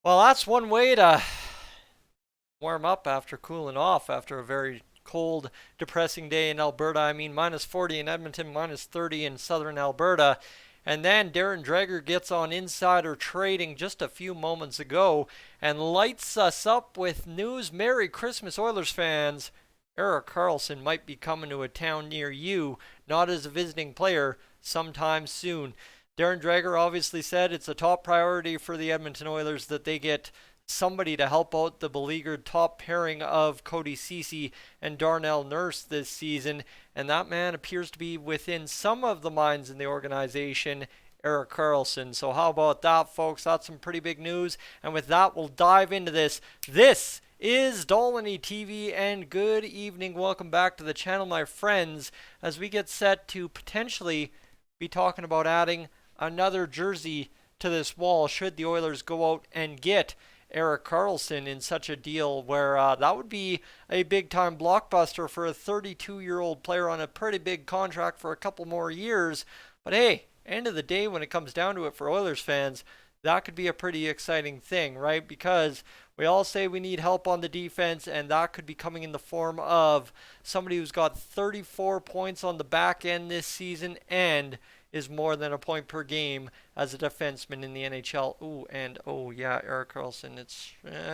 Well, that's one way to warm up after cooling off after a very cold, depressing day in Alberta. I mean, minus 40 in Edmonton, minus 30 in southern Alberta. And then Darren Dreger gets on insider trading just a few moments ago and lights us up with news. Merry Christmas, Oilers fans. Erik Karlsson might be coming to a town near you, not as a visiting player, sometime soon. Darren Dreger obviously said it's a top priority for the Edmonton Oilers that they get somebody to help out the beleaguered top pairing of Cody Ceci and Darnell Nurse this season, and that man appears to be within some of the minds in the organization, Erik Karlsson. So how about that, folks? That's some pretty big news, and with that, we'll dive into this. This is Dolynny TV, and good evening. Welcome back to the channel, my friends, as we get set to potentially be talking about adding another jersey to this wall should the Oilers go out and get Erik Karlsson in such a deal where that would be a big-time blockbuster for a 32-year-old player on a pretty big contract for a couple more years. But hey, end of the day, when it comes down to it for Oilers fans, that could be a pretty exciting thing, right? Because we all say we need help on the defense, and that could be coming in the form of somebody who's got 34 points on the back end this season and is more than a point per game as a defenseman in the NHL. Ooh, and oh yeah, Erik Karlsson,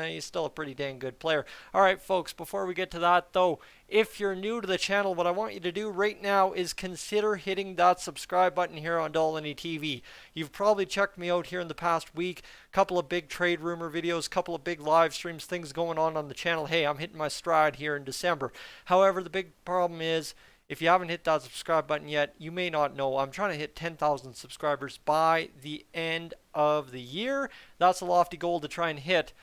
he's still a pretty dang good player. All right, folks, before we get to that though, if you're new to the channel, what I want you to do right now is consider hitting that subscribe button here on Dolynny TV. You've probably checked me out here in the past week, couple of big trade rumor videos, couple of big live streams, things going on the channel. Hey, I'm hitting my stride here in December. However, the big problem is, if you haven't hit that subscribe button yet, you may not know I'm trying to hit 10,000 subscribers by the end of the year. That's a lofty goal to try and hit.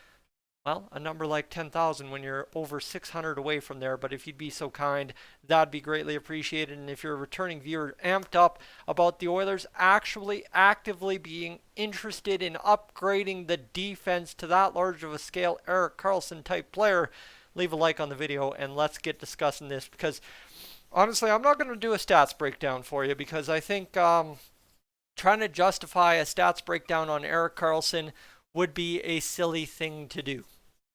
Well, a number like 10,000 when you're over 600 away from there. But if you'd be so kind, that'd be greatly appreciated. And if you're a returning viewer, amped up about the Oilers actually actively being interested in upgrading the defense to that large of a scale Erik Karlsson type player, leave a like on the video and let's get discussing this, because honestly, I'm not going to do a stats breakdown for you because I think trying to justify a stats breakdown on Erik Karlsson would be a silly thing to do.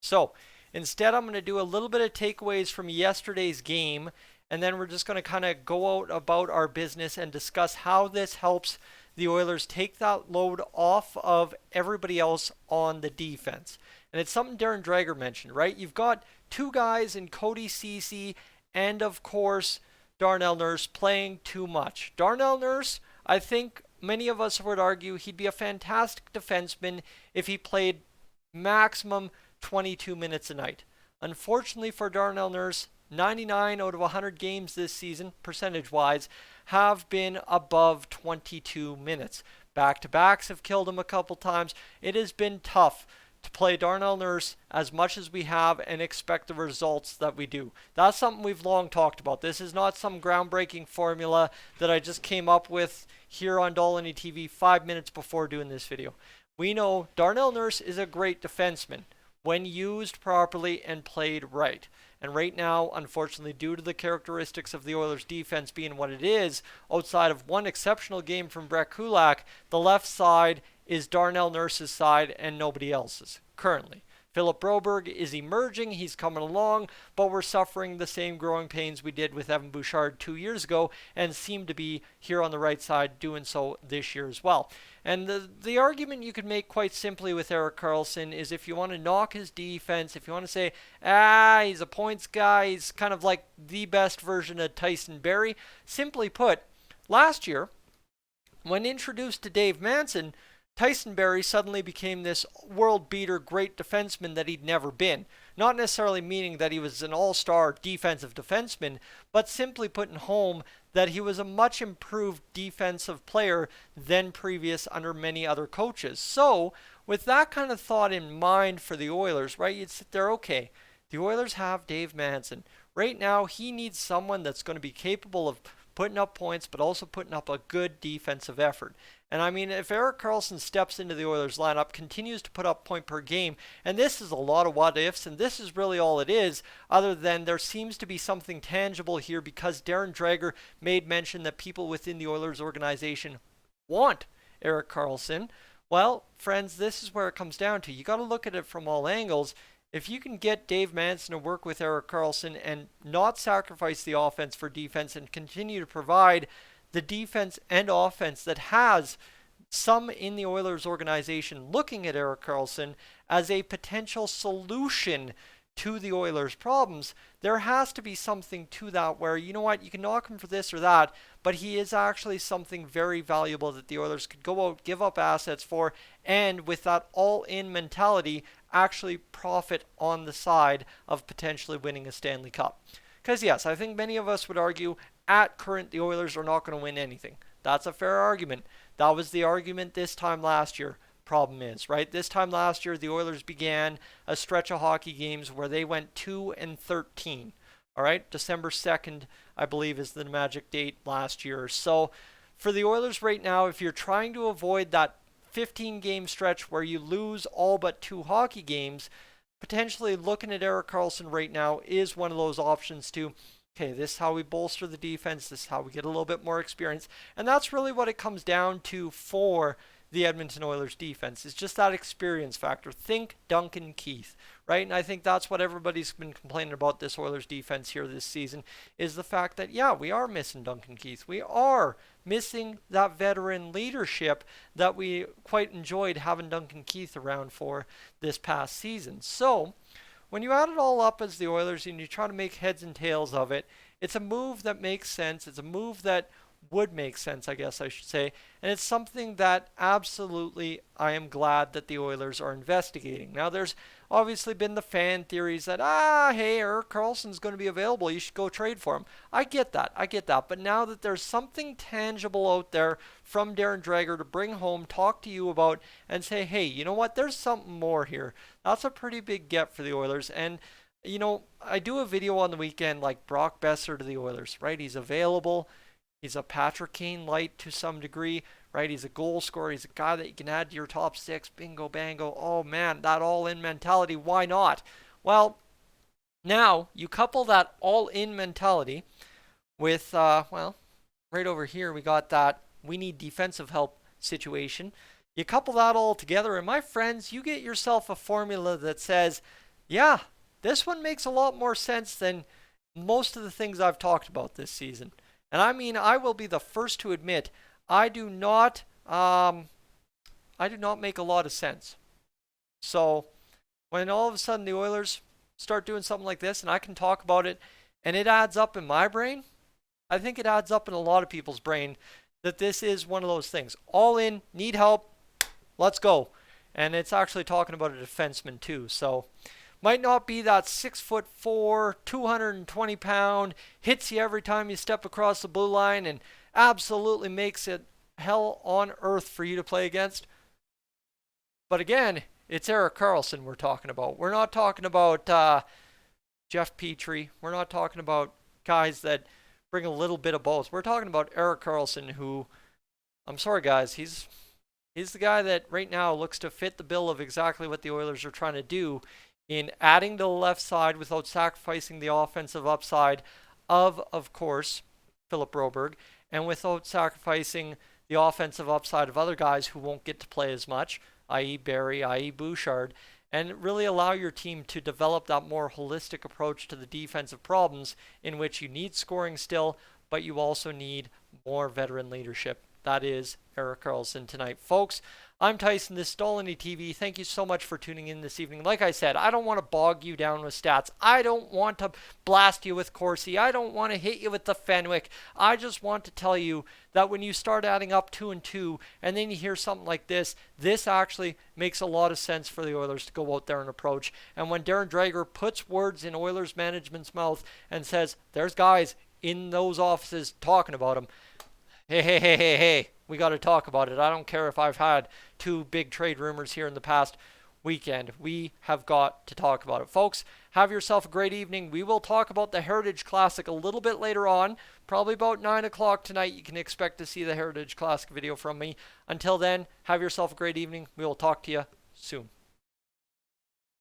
So instead, I'm going to do a little bit of takeaways from yesterday's game, and then we're just going to kind of go out about our business and discuss how this helps the Oilers take that load off of everybody else on the defense. And it's something Darren Dreger mentioned, right? You've got two guys in Cody Ceci and, of course, Darnell Nurse playing too much. Darnell Nurse, I think many of us would argue he'd be a fantastic defenseman if he played maximum 22 minutes a night. Unfortunately for Darnell Nurse, 99 out of 100 games this season, percentage-wise, have been above 22 minutes. Back-to-backs have killed him a couple times. It has been tough to play Darnell Nurse as much as we have and expect the results that we do. That's something we've long talked about. This is not some groundbreaking formula that I just came up with here on Dolynny TV 5 minutes before doing this video. We know Darnell Nurse is a great defenseman when used properly and played right. And right now, unfortunately, due to the characteristics of the Oilers' defense being what it is, outside of one exceptional game from Brett Kulak, the left side is Darnell Nurse's side and nobody else's currently. Philip Broberg is emerging, he's coming along, but we're suffering the same growing pains we did with Evan Bouchard 2 years ago and seem to be here on the right side doing so this year as well. And the argument you could make quite simply with Erik Karlsson is, if you want to knock his defense, if you want to say, he's a points guy, he's kind of like the best version of Tyson Barrie, simply put, last year, when introduced to Dave Manson, Tyson Barrie suddenly became this world beater great defenseman that he'd never been. Not necessarily meaning that he was an all-star defensive defenseman, but simply putting home that he was a much improved defensive player than previous under many other coaches. So, with that kind of thought in mind for the Oilers, right, you'd sit there, okay, the Oilers have Dave Manson. Right now, he needs someone that's going to be capable of putting up points, but also putting up a good defensive effort. And I mean, if Erik Karlsson steps into the Oilers lineup, continues to put up point per game, and this is a lot of what ifs, and this is really all it is, other than there seems to be something tangible here because Darren Dreger made mention that people within the Oilers organization want Erik Karlsson. Well, friends, this is where it comes down to. You got to look at it from all angles. If you can get Dave Manson to work with Erik Karlsson and not sacrifice the offense for defense and continue to provide the defense and offense that has some in the Oilers organization looking at Erik Karlsson as a potential solution to the Oilers' problems, there has to be something to that where, you know what, you can knock him for this or that, but he is actually something very valuable that the Oilers could go out, give up assets for, and with that all-in mentality, actually profit on the side of potentially winning a Stanley Cup. Because yes, I think many of us would argue at current the Oilers are not going to win anything. That's a fair argument. That was the argument this time last year. Problem is, right? This time last year, the Oilers began a stretch of hockey games where they went 2-13. All right, December 2nd, I believe, is the magic date last year. So for the Oilers right now, if you're trying to avoid that 15-game stretch where you lose all but 2 hockey games, potentially looking at Erik Karlsson right now is one of those options to, okay, this is how we bolster the defense. This is how we get a little bit more experience. And that's really what it comes down to for the Edmonton Oilers defense. Is just that experience factor. Think Duncan Keith, right? And I think that's what everybody's been complaining about this Oilers defense here this season, is the fact that, yeah, we are missing Duncan Keith. We are missing that veteran leadership that we quite enjoyed having Duncan Keith around for this past season. So when you add it all up as the Oilers and you try to make heads and tails of it, it's a move that makes sense. It's a move that would make sense, I guess I should say. And it's something that absolutely I am glad that the Oilers are investigating. Now, there's obviously been the fan theories that, hey, Erik Karlsson's going to be available. You should go trade for him. I get that. But now that there's something tangible out there from Darren Dreger to bring home, talk to you about, and say, hey, you know what? There's something more here. That's a pretty big get for the Oilers. And, you know, I do a video on the weekend like Brock Besser to the Oilers, right? He's available. He's a Patrick Kane light to some degree, right? He's a goal scorer. He's a guy that you can add to your top 6. Bingo, bango. Oh, man, that all-in mentality. Why not? Well, now you couple that all-in mentality with, right over here we got that we need defensive help situation. You couple that all together, and my friends, you get yourself a formula that says, yeah, this one makes a lot more sense than most of the things I've talked about this season. And I mean, I will be the first to admit, I do not make a lot of sense. So when all of a sudden the Oilers start doing something like this and I can talk about it and it adds up in my brain, I think it adds up in a lot of people's brain that this is one of those things. All in, need help, let's go. And it's actually talking about a defenseman too. So might not be that 6'4", 220-pound, hits you every time you step across the blue line and absolutely makes it hell on earth for you to play against. But again, it's Erik Karlsson we're talking about. We're not talking about Jeff Petrie. We're not talking about guys that bring a little bit of both. We're talking about Erik Karlsson, who, I'm sorry guys, he's the guy that right now looks to fit the bill of exactly what the Oilers are trying to do in adding to the left side without sacrificing the offensive upside of course, Philip Broberg, and without sacrificing the offensive upside of other guys who won't get to play as much, i.e. Barrie, i.e. Bouchard, and really allow your team to develop that more holistic approach to the defensive problems in which you need scoring still, but you also need more veteran leadership. That is Erik Karlsson tonight. Folks, I'm Tyson. This is Dolynny TV. Thank you so much for tuning in this evening. Like I said, I don't want to bog you down with stats. I don't want to blast you with Corsi. I don't want to hit you with the Fenwick. I just want to tell you that when you start adding up 2 and 2 and then you hear something like this actually makes a lot of sense for the Oilers to go out there and approach. And when Darren Dreger puts words in Oilers management's mouth and says, there's guys in those offices talking about him, hey, we got to talk about it. I don't care if I've had 2 big trade rumors here in the past weekend. We have got to talk about it. Folks, have yourself a great evening. We will talk about the Heritage Classic a little bit later on. Probably about 9 o'clock tonight. You can expect to see the Heritage Classic video from me. Until then, have yourself a great evening. We will talk to you soon.